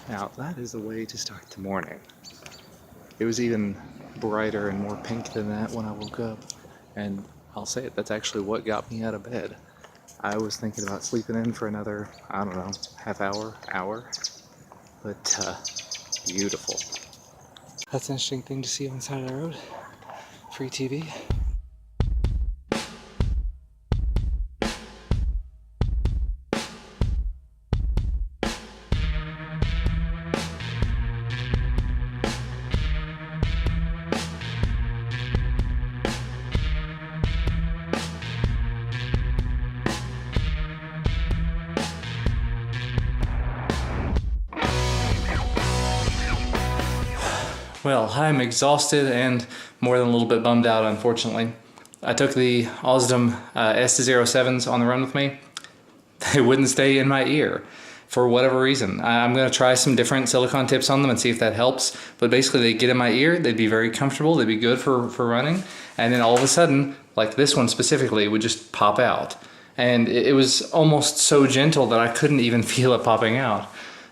Now that is the way to start the morning. It was even brighter and more pink than that when I woke up, and I'll say it, that's actually what got me out of bed. I was thinking about sleeping in for another, I don't know, half hour, but beautiful. That's an interesting thing to see on the side of the road. Free TV. Well, I'm exhausted and more than a little bit bummed out, unfortunately. I took the Osmo S07s on the run with me. They wouldn't stay in my ear for whatever reason. I'm going to try some different silicone tips on them and see if that helps. But basically, they get in my ear, they'd be very comfortable, they'd be good for running. And then all of a sudden, like this one specifically, would just pop out. And it was almost so gentle that I couldn't even feel it popping out.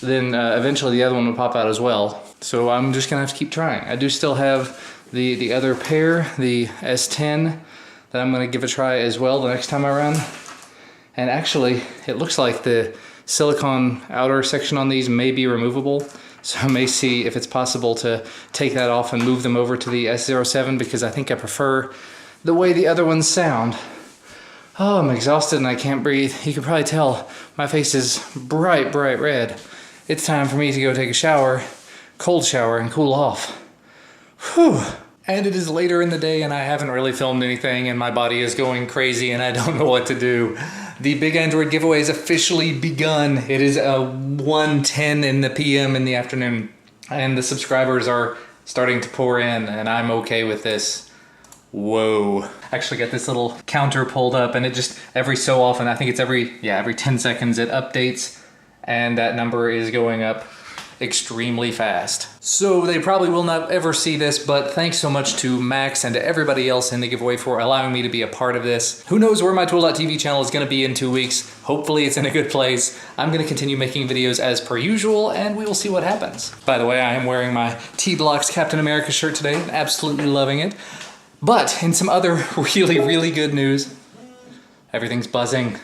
Then eventually the other one would pop out as well. So I'm just gonna have to keep trying. I do still have the other pair, the S10, that I'm gonna give a try as well the next time I run. And actually, it looks like the silicone outer section on these may be removable. So I may see if it's possible to take that off and move them over to the S07 because I think I prefer the way the other ones sound. Oh, I'm exhausted and I can't breathe. You can probably tell my face is bright red. It's time for me to go take a shower, cold shower, and cool off. Whew. And it is later in the day and I haven't really filmed anything and my body is going crazy and I don't know what to do. The Big Android giveaway has officially begun. It is 1:10 in the PM in the afternoon and the subscribers are starting to pour in and I'm okay with this. Whoa. Actually got this little counter pulled up and it just every so often, I think it's every 10 seconds it updates and that number is going up extremely fast. So they probably will not ever see this, but thanks so much to Max and to everybody else in the giveaway for allowing me to be a part of this. Who knows where my Tool.tv channel is going to be in 2 weeks. Hopefully it's in a good place. I'm going to continue making videos as per usual and we will see what happens. By the way, I am wearing my T-Blocks Captain America shirt today and absolutely loving it. But in some other really good news, everything's buzzing.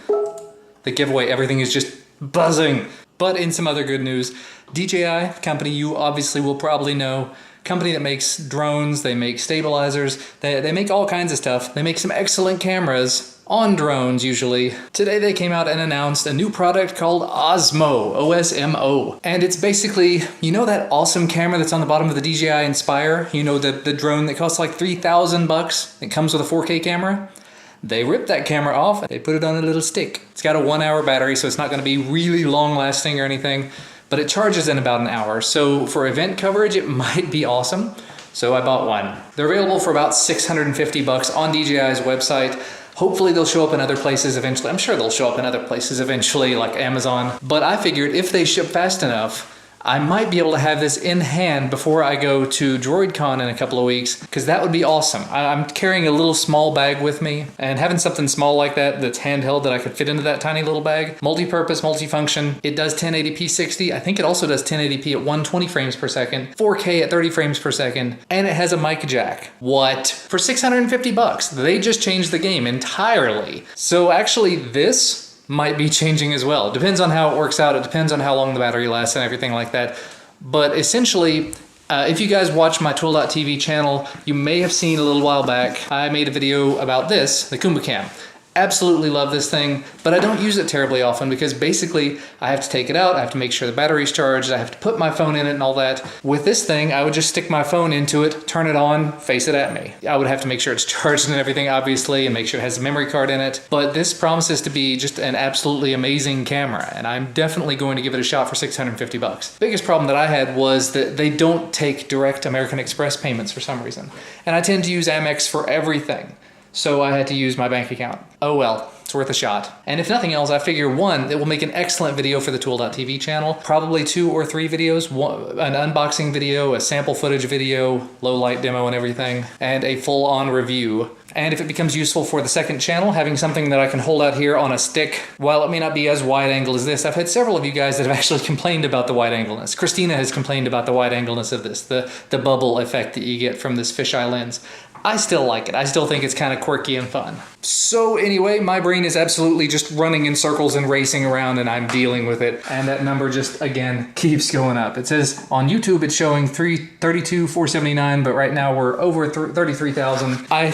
The giveaway, everything is just buzzing. But in some other good news, DJI, company you obviously will probably know, company that makes drones, they make stabilizers, they make all kinds of stuff. They make some excellent cameras on drones usually. Today they came out and announced a new product called Osmo, O-S-M-O. And it's basically, you know that awesome camera that's on the bottom of the DJI Inspire? You know the drone that costs like $3,000? It comes with a 4K camera? They ripped that camera off, they put it on a little stick. It's got a 1-hour battery, so it's not gonna be really long lasting or anything, but it charges in about an hour. So for event coverage, it might be awesome. So I bought one. They're available for about $650 on DJI's website. Hopefully they'll show up in other places eventually. I'm sure they'll show up in other places eventually, like Amazon. But I figured if they ship fast enough, I might be able to have this in hand before I go to DroidCon in a couple of weeks, because that would be awesome. I'm carrying a little small bag with me, and having something small like that that's handheld that I could fit into that tiny little bag, multi-purpose, multi-function. It does 1080p 60. I think it also does 1080p at 120 frames per second, 4K at 30 frames per second, and it has a mic jack. What? For $650, they just changed the game entirely. So actually this might be changing as well. It depends on how it works out. It depends on how long the battery lasts and everything like that. But essentially, if you guys watch my Tool.tv channel, you may have seen a little while back, I made a video about this, the Kumba Cam. Absolutely love this thing, but I don't use it terribly often because basically I have to take it out, I have to make sure the battery's charged, I have to put my phone in it and all that. With this thing, I would just stick my phone into it, turn it on, face it at me. I would have to make sure it's charged and everything, obviously, and make sure it has a memory card in it. But this promises to be just an absolutely amazing camera, and I'm definitely going to give it a shot for $650. Biggest problem that I had was that they don't take direct American Express payments for some reason. And I tend to use Amex for everything. So I had to use my bank account. Oh well, it's worth a shot. And if nothing else, I figure one, it will make an excellent video for the Tool.tv channel, probably 2 or 3 videos, an unboxing video, a sample footage video, low light demo and everything, and a full-on review. And if it becomes useful for the second channel, having something that I can hold out here on a stick, while it may not be as wide angle as this, I've had several of you guys that have actually complained about the wide angleness. Christina has complained about the wide angleness of this, the bubble effect that you get from this fisheye lens. I still like it. I still think it's kind of quirky and fun. So anyway, my brain is absolutely just running in circles and racing around, and I'm dealing with it. And that number just, again, keeps going up. It says on YouTube it's showing 479, but right now we're over 33,000. I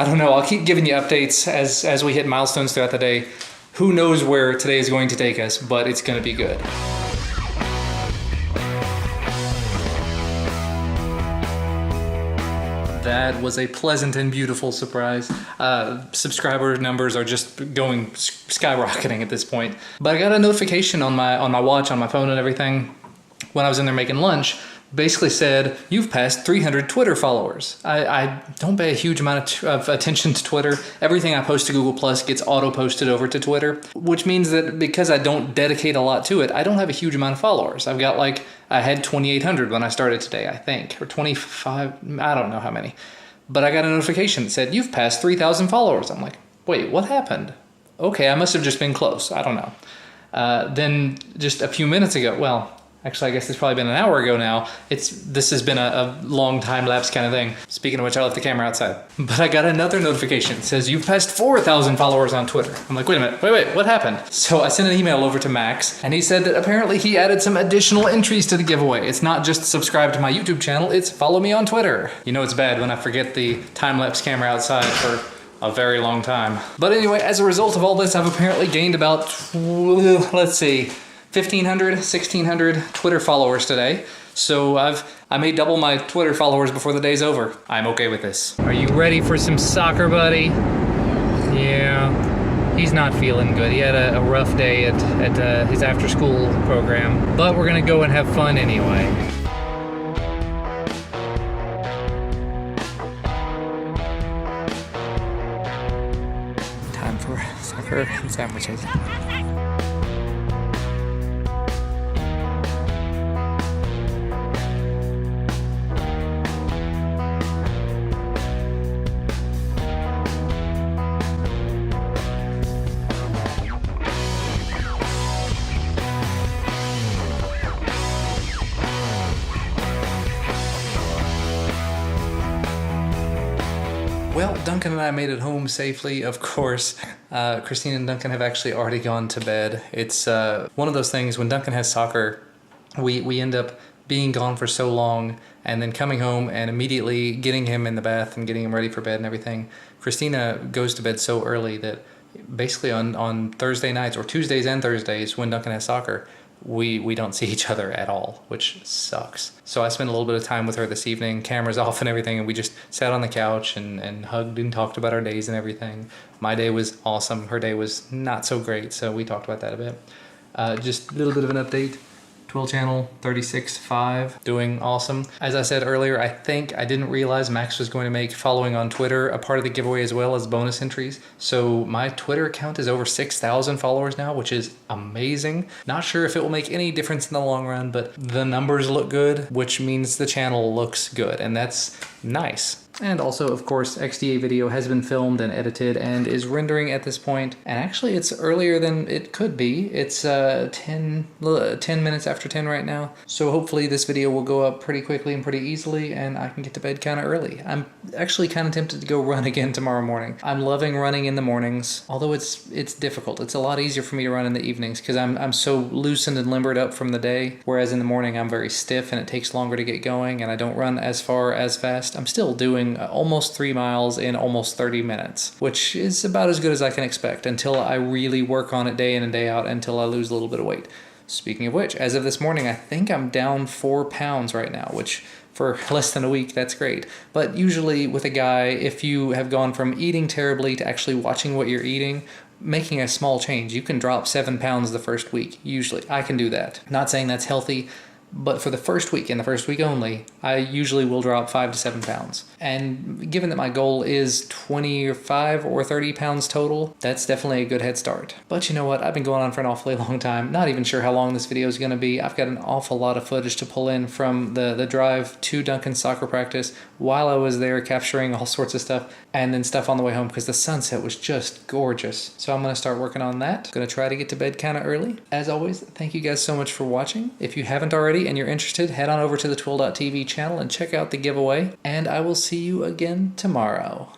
don't know. I'll keep giving you updates as we hit milestones throughout the day. Who knows where today is going to take us, but it's going to be good. That was a pleasant and beautiful surprise. Subscriber numbers are just going skyrocketing at this point. But I got a notification on my watch, on my phone and everything, when I was in there making lunch, basically said, you've passed 300 Twitter followers. I don't pay a huge amount of attention to Twitter. Everything I post to Google Plus gets auto-posted over to Twitter, which means that because I don't dedicate a lot to it, I don't have a huge amount of followers. I've got I had 2,800 when I started today, I think, or 25, I don't know how many. But I got a notification that said, you've passed 3,000 followers. I'm like, wait, what happened? Okay, I must have just been close. I don't know. Then just a few minutes ago, well, actually, I guess it's probably been an hour ago now. This has been a long time lapse kind of thing. Speaking of which, I left the camera outside. But I got another notification. It says, you've passed 4,000 followers on Twitter. I'm like, wait a minute, wait, what happened? So I sent an email over to Max, and he said that apparently he added some additional entries to the giveaway. It's not just subscribe to my YouTube channel, it's follow me on Twitter. You know it's bad when I forget the time-lapse camera outside for a very long time. But anyway, as a result of all this, I've apparently gained about, let's see, 1,500, 1,600 Twitter followers today. So I may double my Twitter followers before the day's over. I'm okay with this. Are you ready for some soccer, buddy? Yeah, he's not feeling good. He had a rough day at his after-school program, but we're gonna go and have fun anyway. Time for soccer and sandwiches. Well, Duncan and I made it home safely, of course. Christine and Duncan have actually already gone to bed. It's one of those things, when Duncan has soccer, we end up being gone for so long and then coming home and immediately getting him in the bath and getting him ready for bed and everything. Christina goes to bed so early that basically on Thursday nights, or Tuesdays and Thursdays, when Duncan has soccer, we don't see each other at all, which sucks. So I spent a little bit of time with her this evening, cameras off and everything, and we just sat on the couch and hugged and talked about our days and everything. My day was awesome. Her day was not so great, so we talked about that a bit. Just a little bit of an update. 12 channel, 36.5, doing awesome. As I said earlier, I didn't realize Max was going to make following on Twitter a part of the giveaway as well as bonus entries. So my Twitter account is over 6,000 followers now, which is amazing. Not sure if it will make any difference in the long run, but the numbers look good, which means the channel looks good, and that's nice. And also, of course, XDA video has been filmed and edited and is rendering at this point. And actually, it's earlier than it could be. It's 10 minutes after 10 right now. So hopefully this video will go up pretty quickly and pretty easily, and I can get to bed kind of early. I'm actually kind of tempted to go run again tomorrow morning. I'm loving running in the mornings, although it's difficult. It's a lot easier for me to run in the evenings because I'm so loosened and limbered up from the day, whereas in the morning I'm very stiff and it takes longer to get going, and I don't run as far as fast. I'm still doing almost 3 miles in almost 30 minutes, which is about as good as I can expect until I really work on it day in and day out, until I lose a little bit of weight. Speaking of which, as of this morning, I think I'm down 4 pounds right now, which for less than a week, that's great. But usually with a guy, if you have gone from eating terribly to actually watching what you're eating, making a small change, you can drop 7 pounds the first week, usually. I can do that. Not saying that's healthy, But for the first week, and the first week only, I usually will drop 5 to 7 pounds. And given that my goal is 25 or 30 pounds total, that's definitely a good head start. But you know what? I've been going on for an awfully long time. Not even sure how long this video is going to be. I've got an awful lot of footage to pull in from the drive to Duncan's soccer practice while I was there capturing all sorts of stuff, and then stuff on the way home because the sunset was just gorgeous. So I'm going to start working on that. Going to try to get to bed kind of early. As always, thank you guys so much for watching. If you haven't already and you're interested, head on over to the Twill.tv channel and check out the giveaway, and I will see you again tomorrow.